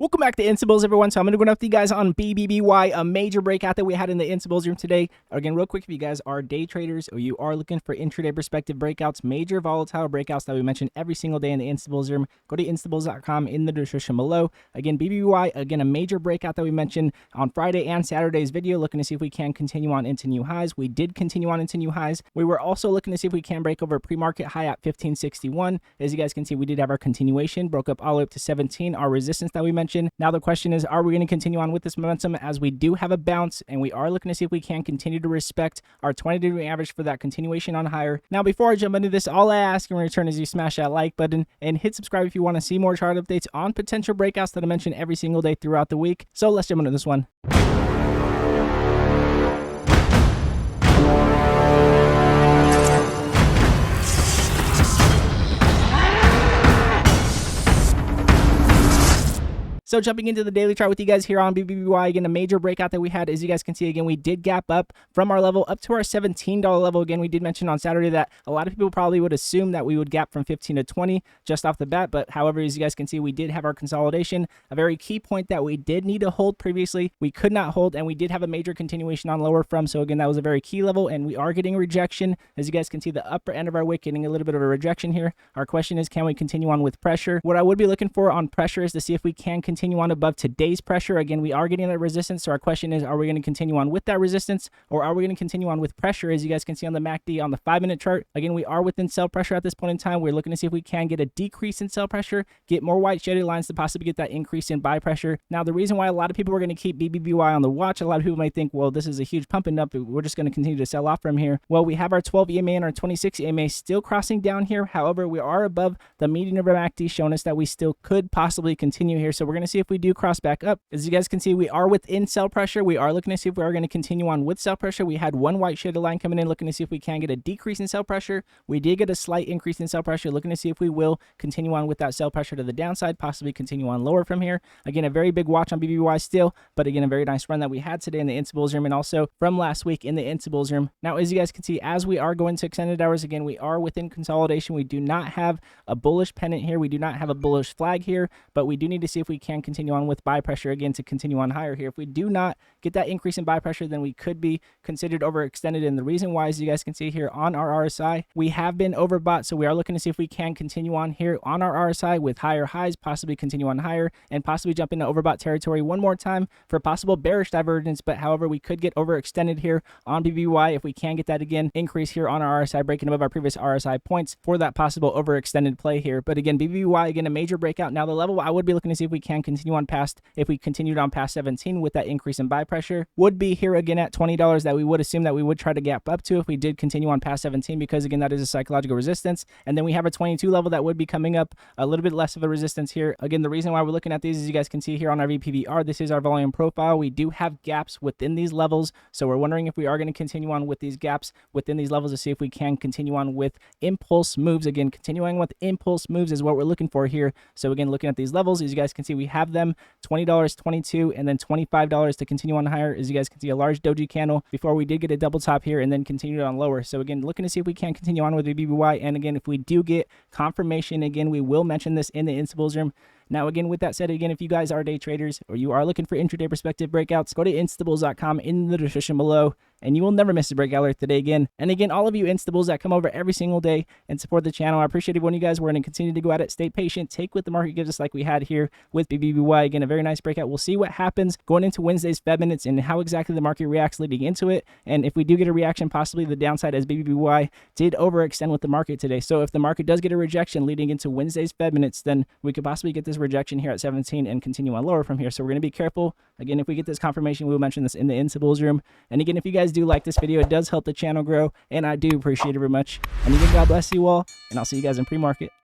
Welcome back to Instabulls, everyone. So I'm going to go up to you guys on BBBY, a major breakout that we had in the Instabulls room today. Again, real quick, if you guys are day traders or you are looking for intraday perspective breakouts, major volatile breakouts that we mention every single day in the Instabulls room, go to instabulls.com in the description below. Again, BBBY, again, a major breakout that we mentioned on Friday and Saturday's video, looking to see if we can continue on into new highs. We did continue on into new highs. We were also looking to see if we can break over a pre-market high at 1561. As you guys can see, we did have our continuation, broke up all the way up to 17, our resistance that we mentioned. Now the question is, are we going to continue on with this momentum, as we do have a bounce and we are looking to see if we can continue to respect our 20-day average for that continuation on higher. Now before I jump into this, all I ask in return is you smash that like button and hit subscribe if you want to see more chart updates on potential breakouts that I mention every single day throughout the week. So let's jump into this one. So jumping into the daily chart with you guys here on BBBY, again, a major breakout that we had, as you guys can see, again, we did gap up from our level up to our $17 level. Again, we did mention on Saturday that a lot of people probably would assume that we would gap from 15 to 20 just off the bat. But however, as you guys can see, we did have our consolidation, a very key point that we did need to hold previously. We could not hold, and we did have a major continuation on lower from. So again, that was a very key level, and we are getting rejection. As you guys can see, the upper end of our wick getting a little bit of a rejection here. Our question is, can we continue on with pressure? What I would be looking for on pressure is to see if we can continue on above today's pressure. Again, we are getting that resistance, so our question is, are we going to continue on with that resistance, or are we going to continue on with pressure? As you guys can see on the MACD on the 5-minute chart, again, we are within sell pressure at this point in time. We're looking to see if we can get a decrease in sell pressure, get more white shaded lines to possibly get that increase in buy pressure. Now, the reason why a lot of people are going to keep BBBY on the watch, a lot of people might think, well, this is a huge pumping up, we're just going to continue to sell off from here. Well, we have our 12 EMA and our 26 EMA still crossing down here. However, we are above the median of our MACD, showing us that we still could possibly continue here. So we're going to see if we do cross back up. As you guys can see, we are within sell pressure. We are looking to see if we are going to continue on with sell pressure. We had one white shaded line coming in, looking to see if we can get a decrease in sell pressure. We did get a slight increase in sell pressure, looking to see if we will continue on with that sell pressure to the downside, possibly continue on lower from here. Again, a very big watch on BBBY still, but again, a very nice run that we had today in the Instabulls room, and also from last week in the Instabulls room. Now, as you guys can see, as we are going to extended hours, again, we are within consolidation. We do not have a bullish pennant here. We do not have a bullish flag here, but we do need to see if we can continue on with buy pressure again to continue on higher here. If we do not get that increase in buy pressure, then we could be considered overextended. And the reason why, as you guys can see here on our RSI, we have been overbought. So we are looking to see if we can continue on here on our RSI with higher highs, possibly continue on higher, and possibly jump into overbought territory one more time for possible bearish divergence. But however, we could get overextended here on BBY if we can get that again increase here on our RSI, breaking above our previous RSI points for that possible overextended play here. But again, BBY, again, a major breakout. Now, the level I would be looking to see if we can continue on past, if we continued on past 17 with that increase in buy pressure, would be here again at $20, that we would assume that we would try to gap up to if we did continue on past 17, because again, that is a psychological resistance. And then we have a 22 level that would be coming up, a little bit less of a resistance here. Again, the reason why we're looking at these, as you guys can see here on our VPVR, this is our volume profile. We do have gaps within these levels, so we're wondering if we are going to continue on with these gaps within these levels to see if we can continue on with impulse moves. Again, continuing with impulse moves is what we're looking for here. So again, looking at these levels, as you guys can see, we have them $20, 22, and then $25 to continue on higher. As you guys can see, a large doji candle before we did get a double top here and then continued on lower. So again, looking to see if we can continue on with the BBY. And again, if we do get confirmation, again, we will mention this in the Instabulls room. Now, again, with that said, again, if you guys are day traders or you are looking for intraday perspective breakouts, go to instabulls.com in the description below, and you will never miss a breakout alert today again. And again, all of you Instabulls that come over every single day and support the channel, I appreciate every one of you guys. We're going to continue to go at it, stay patient, take what the market gives us like we had here with BBBY. Again, a very nice breakout. We'll see what happens going into Wednesday's Fed minutes and how exactly the market reacts leading into it. And if we do get a reaction, possibly the downside, as BBBY did overextend with the market today. So if the market does get a rejection leading into Wednesday's Fed minutes, then we could possibly get this rejection here at 17 and continue on lower from here. So we're going to be careful. Again, if we get this confirmation, we will mention this in the Instabulls room. And again, if you guys do like this video, it does help the channel grow, and I do appreciate it very much. And again, God bless you all, and I'll see you guys in pre-market.